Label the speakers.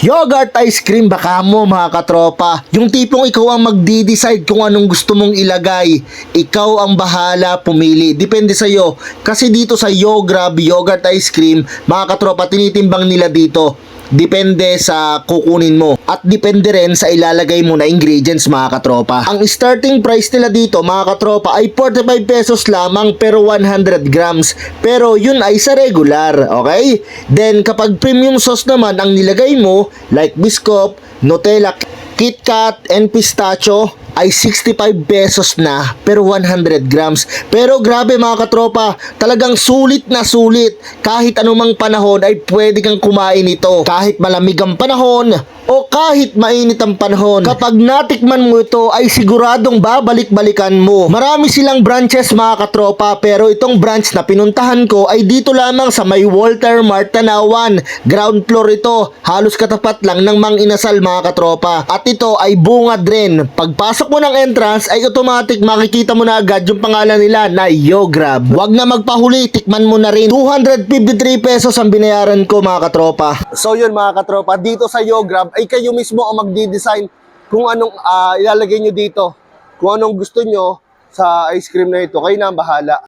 Speaker 1: Yogurt ice cream baka mo mga katropa. Yung tipong ikaw ang magdi-decide kung anong gusto mong ilagay. Ikaw ang bahala pumili. Depende sa'yo. Kasi dito sa Yograb yogurt ice cream, mga katropa, tinitimbang nila dito. Depende sa kukunin mo. At depende rin sa ilalagay mo na ingredients mga katropa. Ang starting price nila dito mga katropa ay 45 pesos lamang per 100 grams. Pero yun ay sa regular, okay? Then kapag premium sauce naman ang nilagay mo, like Biscoff, Nutella, KitKat, and pistachio, ay 65 pesos na per 100 grams. Pero grabe mga katropa, talagang sulit na sulit. Kahit anumang panahon ay pwede kang kumain ito. Kahit malamig ang panahon o kahit mainit ang panahon. Kapag natikman mo ito ay siguradong babalik-balikan mo. Marami silang branches mga katropa, pero itong branch na pinuntahan ko ay dito lamang sa may Walter Mart Tanawan. Ground floor ito, halos katapat lang ng Mang Inasal mga katropa. At ito ay bungad rin. Pagpasok mo ng entrance ay automatic makikita mo na agad yung pangalan nila na Yograb. Wag na magpahuli, tikman mo na rin. 253 pesos ang binayaran ko mga katropa. So yun mga katropa, dito sa Yograb ay kayo mismo ang magdi-design kung anong ilalagay nyo dito. Kung anong gusto nyo sa ice cream na ito, kayo na ang bahala.